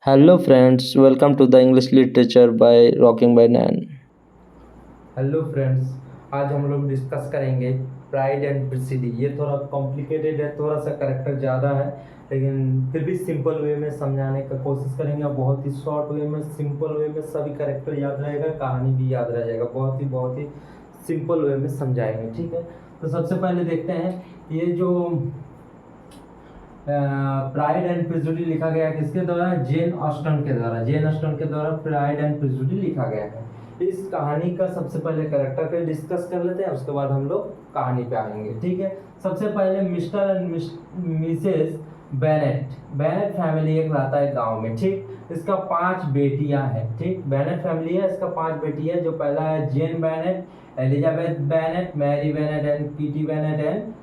Hello friends, welcome to the English literature by Rocking by Nan. Hello friends, आज हम लोग discuss करेंगे pride and प्रिसिडी। ये थोड़ा कॉम्प्लिकेटेड है, थोड़ा सा करेक्टर ज़्यादा है, लेकिन फिर भी सिंपल वे में समझाने का कोशिश करेंगे। बहुत ही शॉर्ट वे में, सिंपल वे में सभी करेक्टर याद रहेगा, कहानी भी याद रह जाएगा। बहुत ही सिंपल वे में समझाएंगे, ठीक है। तो सबसे पहले देखते हैं ये जो प्राइड एंड प्रिजुडी लिखा गया है किसके द्वारा? जेन ऑस्टन के द्वारा। जेन ऑस्टन के द्वारा प्राइड एंड प्रिजुडी लिखा गया है। इस कहानी का सबसे पहले कैरेक्टर पे डिस्कस कर लेते हैं, उसके बाद हम लोग कहानी पे आएंगे, ठीक है। सबसे पहले mister and Mrs Bennett. Bennett family एक रहता है गांव में, ठीक। इसका 5 बेटियां हैं, ठीक। बेनेट फैमिली है, इसका 5 बेटी है। जो पहला है Jane Bennet, Elizabeth Bennet, Mary Bennet and Kitty Bennet and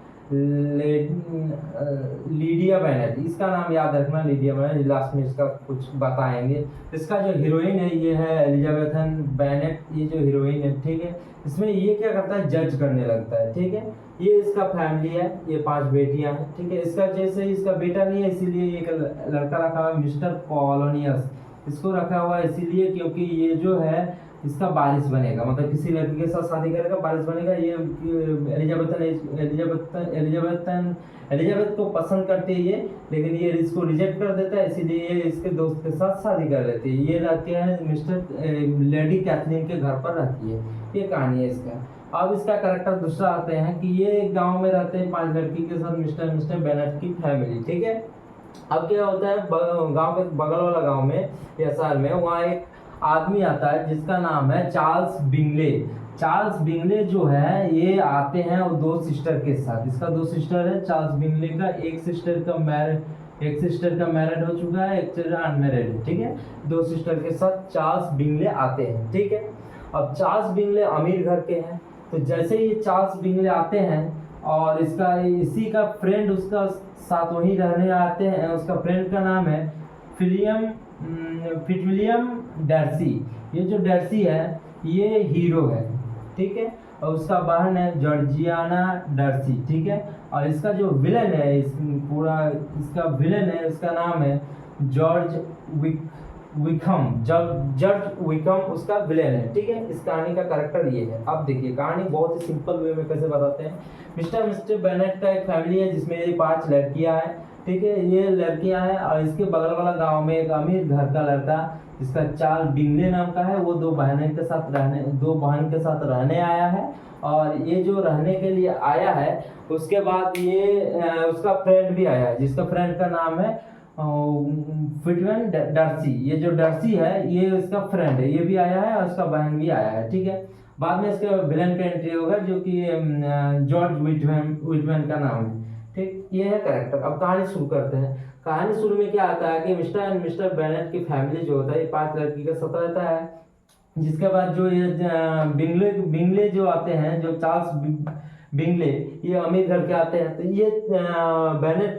Lydia Bennet. इसका नाम याद रखना, लीडिया बेनेट। लास्ट में इसका कुछ बताएंगे। इसका जो हीरोइन है ये है एलिजाबेथन बेनेट, ये जो हीरोइन है, ठीक है। इसमें ये क्या करता है? जज करने लगता है, ठीक है। ये इसका फैमिली है, ये 5 बेटियां हैं, ठीक है। इसका जैसे इसका बेटा नहीं है, इसीलिए एक लड़का रखा हुआ है मिस्टर कॉलोनियस। इसको रखा हुआ है इसीलिए क्योंकि ये जो है इसका वारिस बनेगा, मतलब किसी लड़की के साथ शादी करेगा, वारिस बनेगा। ये एलिजाबेथ को पसंद करती है ये, लेकिन ये इसको रिजेक्ट कर देता है, इसीलिए ये इसके दोस्त के साथ शादी कर लेती है। ये रहती है मिस्टर लेडी कैथलीन के घर पर रहती है। ये कहानी है इसका। अब इसका कैरेक्टर दूसरा आते हैं कि ये गांव में रहते हैं 5 लड़की के साथ मिस्टर बेनेट की फैमिली, ठीक है। अब क्या होता है, गांव के बगल वाला गांव में या शहर में, वहाँ एक आदमी आता है जिसका नाम है चार्ल्स बिंगले। चार्ल्स बिंगले जो है ये आते हैं और 2 सिस्टर के साथ। इसका 2 सिस्टर है चार्ल्स बिंगले का। एक सिस्टर का मैरिड हो चुका है, एक सिस्टर अनमैरिड है, ठीक है। 2 सिस्टर के साथ चार्ल्स बिंगले आते हैं, ठीक है। अब चार्ल्स बिंगले अमीर घर के हैं, तो जैसे ही चार्ल्स बिंगले आते हैं और इसका इसी का फ्रेंड उसका साथ वहीं रहने आते हैं। उसका फ्रेंड का नाम है फिटविलियम डर्सी। ये जो डर्सी है ये हीरो है, ठीक है। और उसका बहन है जॉर्जियाना डर्सी, ठीक है। और इसका जो विलन है, इसका विलन है, इसका नाम है जॉर्ज विकम। जॉर्ज विकम उसका विलेन है, ठीक है। इस कहानी का कैरेक्टर ये है। अब देखिए कहानी बहुत ही सिंपल वे में कैसे बताते हैं। मिस्टर बेनेट का एक फैमिली है जिसमें ये 5 लड़कियां हैं, ठीक है। ये लड़कियां हैं और इसके बगल वाला गांव में एक अमीर घर का लड़का जिसका चार्ल्स बिंगले नाम का है, वो 2 बहन के साथ रहने आया है। और ये जो रहने के लिए आया है, उसके बाद ये उसका फ्रेंड भी आया है, जिसका फ्रेंड का नाम है फिटवन डर्सी। ये जो डर्सी है ये उसका फ्रेंड है, ये भी आया है और उसका बहन भी आया है, ठीक है। बाद में इसके विलन का एंट्री होगा जो कि जॉर्ज विटमैन का नाम है, ठीक। ये है कैरेक्टर। अब कहानी शुरू करते हैं। कहानी शुरू में क्या आता है कि मिस्टर बेनेट की फैमिली जो होता है ये 5 लड़की का साथ रहता है। जिसके बाद जो ये बिंगले जो आते हैं, जो चार्ल्स बिंगले, ये अमीर घर के आते हैं। तो ये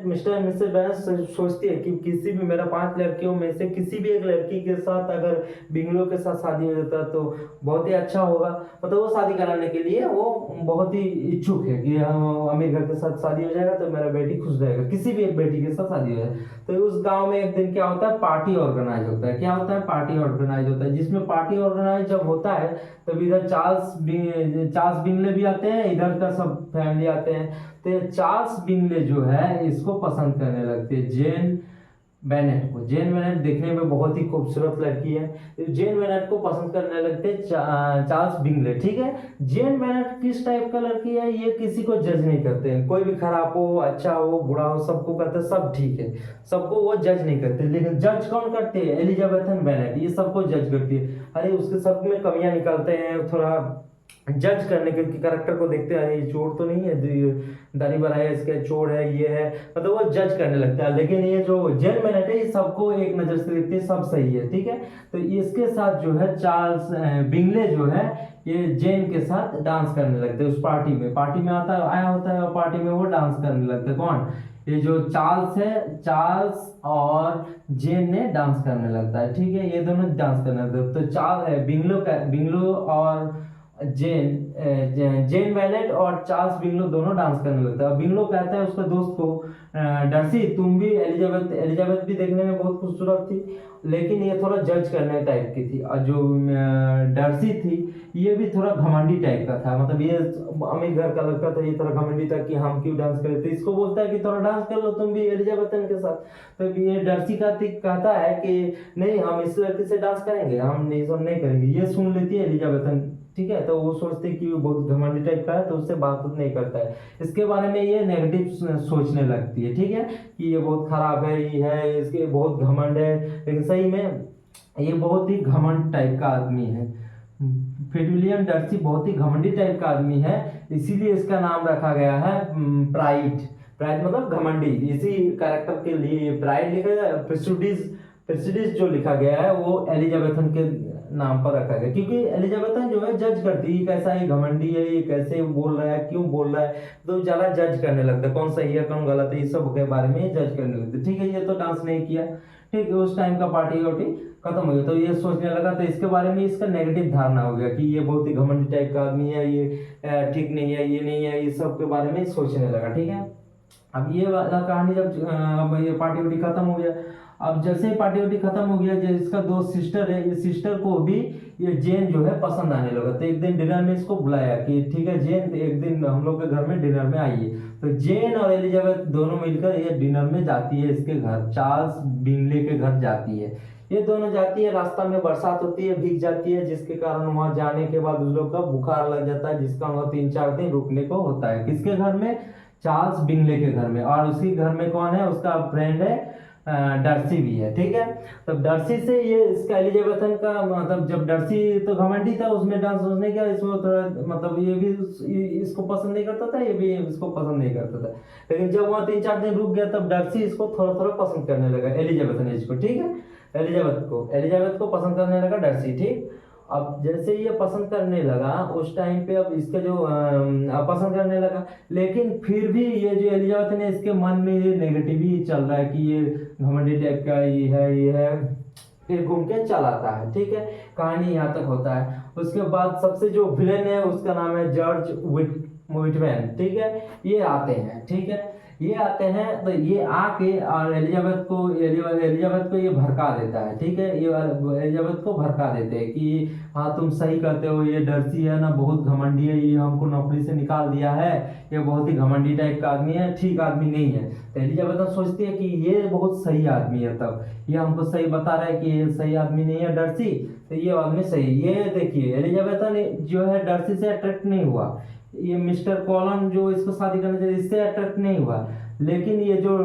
मिस्टर बेनेट सोचती है कि किसी भी मेरा 5 लड़कियों में से किसी भी एक लड़की के साथ अगर बिंगलो के साथ शादी हो जाता तो बहुत ही अच्छा होगा। मतलब वो शादी कराने के लिए वो बहुत ही इच्छुक है कि अमीर घर के साथ शादी हो जाएगा तो मेरा बेटी खुश रहेगा, किसी भी एक बेटी के साथ शादी हो जाए। तो उस गांव में एक दिन क्या होता है, पार्टी ऑर्गेनाइज होता है। क्या होता है? पार्टी ऑर्गेनाइज होता है। जिसमें पार्टी ऑर्गेनाइज जब होता है तब इधर चार्ल्स बिंगले भी आते हैं, इधर का सब फैमिली आते हैं। तो चार्ल्स बिंगले जो है इसको पसंद करने लगते हैं, जेन बेनेट को। जेन बेनेट देखने में बहुत ही खूबसूरत लड़की है। जेन बेनेट को पसंद करने लगते हैं चार्ल्स बिंगले, ठीक है। जेन बेनेट किस टाइप का लड़की है, ये किसी को जज नहीं करते हैं। कोई भी खराब हो, अच्छा हो, बुरा हो, सबको कहते हैं सब ठीक है, सबको वो जज नहीं करते। लेकिन जज कौन करते हैं? एलिजाबेथन बेनेट, ये सबको जज करती है। अरे उसके सब में कमियां निकालते हैं, थोड़ा जज करने के कैरेक्टर को देखते हैं, ये चोर तो नहीं है, दाढ़ी बढ़ाया इसके, चोर है, ये है, मतलब वो जज करने लगता है। लेकिन ये जो जेन बेनेट है ये सबको एक नजर से देखते हैं, सब सही है, ठीक है। तो इसके साथ जो है चार्ल्स बिंगले जो है ये जेन के साथ डांस करने लगते हैं। उस पार्टी में आया होता है और पार्टी में वो डांस करने लगते हैं। कौन? ये जो चार्ल्स है, चार्ल्स और जेन ने डांस करने लगता है, ठीक है। ये दोनों डांस करने लगते हैं। तो बिंगलो और जेन बेनेट और चार्ल्स बिंगलो दोनों डांस करने लगता है। बिंगलो कहता है उसके दोस्त को डर्सी तुम भी एलिजाबेथ भी देखने में बहुत खूबसूरत थी, लेकिन ये थोड़ा जज करने टाइप की थी। और जो डर्सी थी ये भी थोड़ा घमंडी टाइप का था, मतलब ये अमीर घर का लड़का था, ये थोड़ा घमंडी था कि हम क्यों डांस करें, तो इसको बोलता है कि थोड़ा डांस कर लो तुम भी एलिजाबेथन के साथ। तो ये डर्सी कहता है कि नहीं हम इस लड़के से डांस करेंगे, हम नहीं सब नहीं करेंगे। ये सुन लेती है एलिजाबेथन, ठीक है, तो वो सोचते कि वो बहुत घमंडी टाइप का है, तो उससे बात नहीं करता है। इसके बारे में ये नेगेटिव सोचने लगती है, ठीक है, कि ये बहुत खराब है, ये है, इसके बहुत घमंड है, लेकिन सही में ये बहुत ही घमंड टाइप का आदमी है। फिटविलियम डर्सी बहुत ही घमंडी टाइप का आदमी है, इसीलिए इसका नाम रखा गया है प्राइड। प्राइड मतलब घमंडी, इसी कैरेक्टर के लिए प्राइड लिखा गया। प्रेसिडिस जो लिखा गया है वो एलिजाबेथन के नाम पर रखा गया, क्योंकि एलिजाबेथन जो है जज करती है कैसा ये घमंडी है, ये कैसे बोल रहा है, क्यों बोल रहा है, तो ज्यादा जज करने लगता है, कौन सही है कौन गलत है, ये सब के बारे में जज करने लगते। ठीक है, ये तो डांस नहीं किया, ठीक है, उस टाइम का पार्टी वार्टी खत्म हो गया, तो ये सोचने लगा, तो इसके बारे में इसका नेगेटिव धारणा हो गया कि ये बहुत ही घमंडी टाइप का आदमी है, ये ठीक नहीं है, ये नहीं है, ये सब के बारे में सोचने लगा। ठीक है, अब ये वाला कहानी जब अब ये पार्टी वार्टी खत्म हो गया, अब जैसे ही पार्टी वार्टी खत्म हो गया, जो इसका दोस्त सिस्टर है, ये सिस्टर को भी ये जेन जो है पसंद आने लगा, तो एक दिन डिनर में इसको बुलाया कि ठीक है जेन, एक दिन हम लोग के घर में डिनर में आइए। तो जेन और एलिजाबेथ दोनों मिलकर ये डिनर में जाती है, इसके घर चार्ल्स बिंगले के घर जाती है। ये दोनों जाती है, रास्ता में बरसात होती है, भीग जाती है, जिसके कारण वहां जाने के बाद उस लोग का बुखार लग जाता है, जिसका वहां 3-4 दिन रुकने को होता है। किसके घर में? चार्ल्स बिंगले के घर में। और उसी घर में कौन है? उसका फ्रेंड है डर्सी भी है। ठीक है, तब डर्सी से ये इसका एलिजाबेथन का मतलब, जब डर्सी तो घमंडी था, उसमें डांस उसने किया, इसमें थोड़ा मतलब ये भी इसको पसंद नहीं करता था, ये भी इसको पसंद नहीं करता था। लेकिन जब वहाँ 3-4 दिन रुक गया, तब डर्सी इसको थोड़ा थोड़ा पसंद करने लगा, एलिजाबेथन इसको। ठीक है, एलिजाबेथ को पसंद करने लगा डर्सी। ठीक, अब जैसे ये पसंद करने लगा उस टाइम पे, अब इसका जो पसंद करने लगा, लेकिन फिर भी ये जो एलिजाबेथ ने, इसके मन में ये नेगेटिव ही चल रहा है कि ये घमंडी टाइप का ये है, फिर घूम के चल आता है। ठीक है, कहानी यहाँ तक होता है। उसके बाद सबसे जो विलेन है उसका नाम है जॉर्ज विटमैन। ठीक है, ये आते हैं, ठीक है, ये आते हैं, तो ये आके और एलिजाबेथ को ये भड़का देता है। ठीक है, ये एलिजाबेथ को भड़का देते हैं कि हाँ तुम सही कहते हो, ये डर्सी है ना बहुत घमंडी है, ये हमको नौकरी से निकाल दिया है, ये बहुत ही घमंडी टाइप का आदमी है, ठीक आदमी नहीं है। तो एलिजाबेथ सोचती है कि ये बहुत सही आदमी है, तब ये हमको सही बता रहा है कि ये सही आदमी नहीं है डर्सी, तो ये आदमी सही। ये देखिए एलिजाबेथ जो है डर्सी से अट्रैक्ट नहीं हुआ, ये मिस्टर कॉलन जो इसको शादी करना चाहिए इससे अट्रैक्ट नहीं हुआ, लेकिन ये जो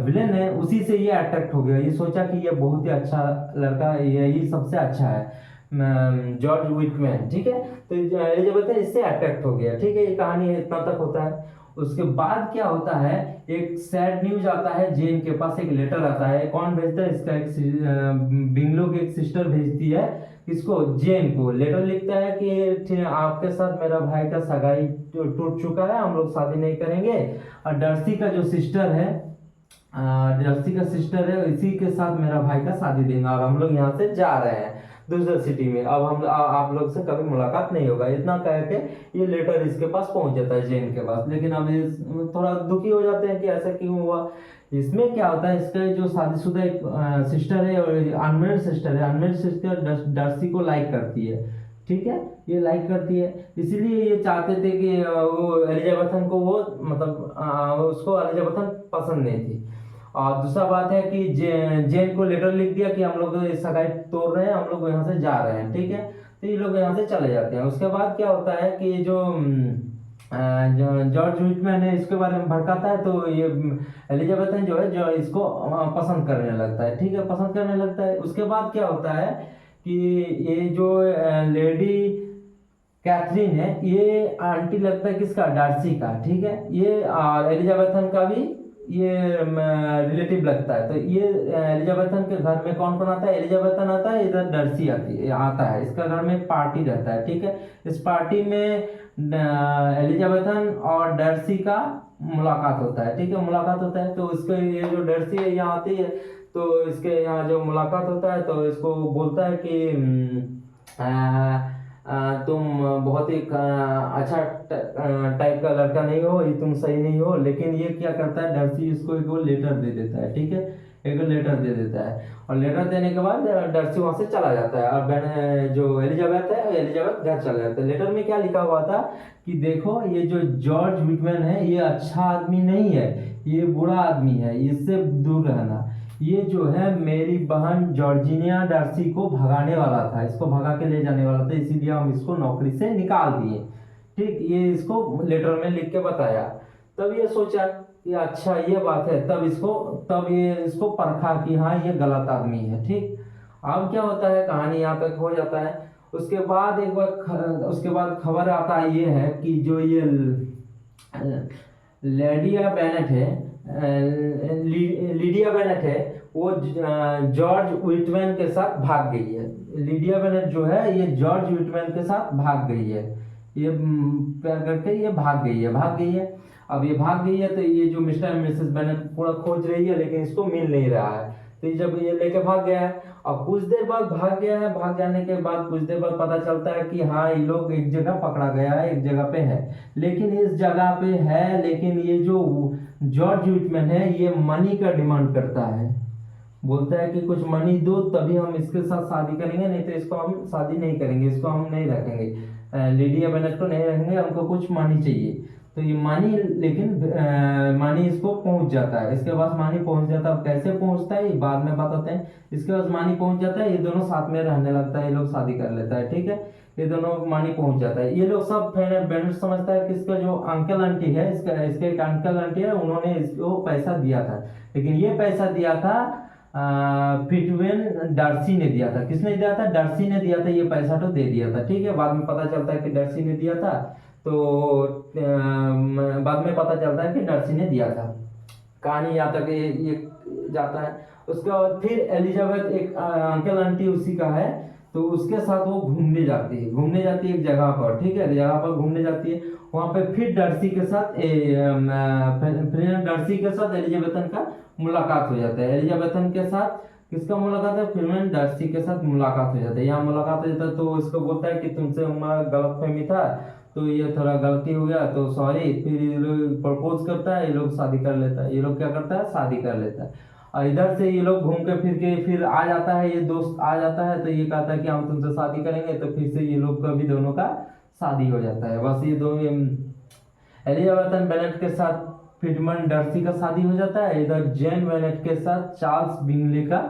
विलेन है उसी से ये अट्रैक्ट हो गया। ये सोचा कि ये बहुत ही अच्छा लड़का, ये सबसे अच्छा है जॉर्ज विटमैन। ठीक है, तो एलिजाबेथ इससे अट्रैक्ट हो गया। ठीक है, ये कहानी इतना तक होता है। उसके बाद क्या होता है, एक सैड न्यूज आता है, जेन के पास एक लेटर आता है। कौन भेजता है? इसका एक बिंगलो की एक सिस्टर भेजती है, इसको जेन को लेटर लिखता है कि आपके साथ मेरा भाई का सगाई टूट चुका है, हम लोग शादी नहीं करेंगे। और डर्सी का जो सिस्टर है, इसी के साथ मेरा भाई का शादी देंगे, और हम लोग यहाँ से जा रहे हैं दूसरे सिटी में, अब हम आप लोग से कभी मुलाकात नहीं होगा। इतना कह के ये लेटर इसके पास पहुंच जाता है जेन के पास। लेकिन अब ये थोड़ा दुखी हो जाते हैं कि ऐसा क्यों हुआ। इसमें क्या होता है, इसका जो शादीशुदा एक सिस्टर है और अनमेरिड सिस्टर डर्सी को लाइक करती है। ठीक है, ये लाइक करती है, इसीलिए ये चाहते थे कि वो एलिजाबेथन को वो मतलब उसको एलिजाबेथन पसंद नहीं थी। और दूसरा बात है कि जेन को लेटर लिख दिया कि हम लोग सगाई तोड़ रहे हैं, हम लोग यहाँ से जा रहे हैं। ठीक है, तो ये लोग यहाँ से चले जाते हैं। उसके बाद क्या होता है कि जो जॉर्ज विटमैन है इसके बारे में भड़काता है, तो ये एलिजाबेथ जो है जो इसको पसंद करने लगता है। ठीक है, पसंद करने लगता है। उसके बाद क्या होता है कि ये जो लेडी कैथरीन है, ये आंटी लगता है किसका? डार्सी का। ठीक है, ये एलिजाबेथन का भी ये रिलेटिव लगता है। तो ये एलिजाबेथन के घर में कौन कौन आता है? एलिजाबेथन आता है, इधर डर्सी आता है। इसका घर में पार्टी रहता है। ठीक है, इस पार्टी में एलिजाबेथन और डर्सी का मुलाकात होता है। ठीक है, मुलाकात होता है, तो इसके ये जो डर्सी है यहाँ आती है, तो इसके यहाँ जो मुलाकात होता है, तो इसको बोलता है कि तुम बहुत ही अच्छा टाइप का लड़का नहीं हो, ये तुम सही नहीं हो। लेकिन ये क्या करता है, डर्सी इसको एक लेटर दे देता है, ठीक है, एक लेटर दे देता है। और लेटर देने के बाद डर्सी वहां से चला जाता है, और जो एलिजाबेथ है, एलिजाबेथ घर चला जाता है। लेटर में क्या लिखा हुआ था कि देखो ये जो जॉर्ज विटमैन है ये अच्छा आदमी नहीं है, ये बुरा आदमी है, इससे दूर रहना। ये जो है मेरी बहन जॉर्जिनिया डार्सी को भगाने वाला था, इसको भगा के ले जाने वाला था, इसीलिए हम इसको नौकरी से निकाल दिए। ठीक, ये इसको लेटर में लिख के बताया। तब ये सोचा कि अच्छा ये बात है, तब ये इसको परखा कि हाँ ये गलत आदमी है। ठीक, अब क्या होता है, कहानी यहाँ तक हो जाता है। उसके बाद उसके बाद खबर आता है ये है कि जो ये लेडिया बेनेट है, लीडिया बेनेट है, वो जॉर्ज विटमैन के साथ भाग गई है। लीडिया बेनेट जो है ये जॉर्ज विटमैन के साथ भाग गई है, ये प्यार करके ये भाग गई है। अब ये भाग गई है तो ये जो मिस्टर एंड मिसेस बेनेट पूरा खोज रही है, लेकिन इसको मिल नहीं रहा है। तो ये जब ये लेके भाग गया है, अब कुछ देर बाद भाग गया है, भाग जाने के बाद कुछ देर बाद पता चलता है कि हाँ ये लोग एक जगह पकड़ा गया है, एक जगह पे है। लेकिन इस जगह पे है, लेकिन ये जो जॉर्ज विटमैन है ये मनी का डिमांड करता है, बोलता है कि कुछ मनी दो तभी हम इसके साथ शादी करेंगे, नहीं तो इसको हम शादी नहीं करेंगे, इसको हम नहीं रखेंगे, लीडिया बेनेट को नहीं रखेंगे, हमको कुछ मनी चाहिए। तो ये मानी, लेकिन मानी इसको पहुंच जाता है, इसके पास मानी पहुंच जाता है। अब कैसे पहुंचता है ये बाद में बताते हैं। इसके पास मानी पहुंच जाता है, ये दोनों साथ में रहने लगता है, ये लोग शादी कर लेता है। ठीक है, ये दोनों मानी पहुंच जाता है। ये लोग सब बेनेट समझता है कि इसका जो अंकल आंटी है, इसके एक अंकल आंटी है, उन्होंने इसको पैसा दिया था। लेकिन ये पैसा दिया था फिटवेन डार्सी ने दिया था। किसने दिया था? डार्सी ने दिया था, ये पैसा तो दे दिया था। ठीक है, बाद में पता चलता है कि डार्सी ने दिया था। तो बाद में पता चलता है कि डार्सी ने दिया था। कहानी यहाँ तक ये जाता है। उसके बाद फिर एलिजाबेथ एक अंकल आंटी उसी का है, तो उसके साथ वो घूमने जाती है एक जगह पर। ठीक है, जगह पर घूमने जाती है, वहां पे फिर डार्सी के साथ एलिजाबेथन का मुलाकात हो जाता है। एलिजाबेथन के साथ किसका मुलाकात है? फिल्मन डार्सी के साथ मुलाकात हो जाता है। यहाँ मुलाकात हो जाता है तो इसको बोलता है कि तुमसे हमारा गलतफहमी था, तो ये थोड़ा गलती हो गया, तो सॉरी। फिर ये लोग प्रपोज करता है, ये लोग शादी कर लेता है। ये लोग क्या करता है? शादी कर लेता है। और इधर से ये लोग घूम के फिर के फिर आ जाता है, ये दोस्त आ जाता है, तो ये कहता है कि हम तुमसे शादी करेंगे। तो फिर से ये लोग का भी दोनों का शादी हो जाता है। बस ये दो एलिजाबेथ बेनेट के साथ फिटमैन डार्सी का शादी हो जाता है। इधर जेन बेनेट के साथ चार्ल्स बिंगले का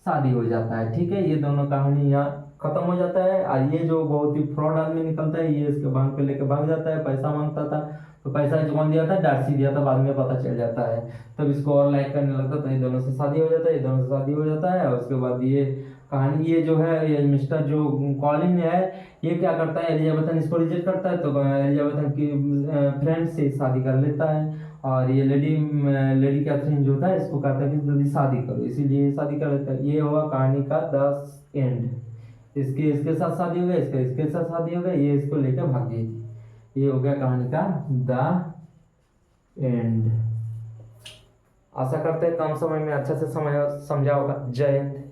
शादी हो जाता है। ठीक है, ये दोनों कहानी यहाँ खत्म हो जाता है। और ये जो बहुत ही फ्रॉड आदमी निकलता है, ये इसके बहन को लेकर भाग जाता है, पैसा मांगता था। तो पैसा कौन दिया था? डार्सी दिया था, बाद में पता चल जाता है। तब इसको और लाइक करने लगता है, तो ये दोनों से शादी हो जाता है, ये दोनों से शादी हो जाता है। और उसके बाद ये कहानी, ये जो है ये मिस्टर जो कॉलिन है, ये क्या करता है? एलिजाबेथन इसको रिजेक्ट करता है, तो एलिजाबेथन की फ्रेंड से शादी कर लेता है। और ये लेडी कैथरीन जो था, इसको कहता है कि जल्दी शादी करो, इसीलिए शादी कर लेता है। ये हुआ कहानी का द एंड। इसके साथ शादी हो गया, इसके साथ शादी हो गया, ये इसको लेकर भाग गई थी। ये हो गया कहानी का द एंड। आशा करते हैं कम समय में अच्छा से समझा होगा। जय हिंद।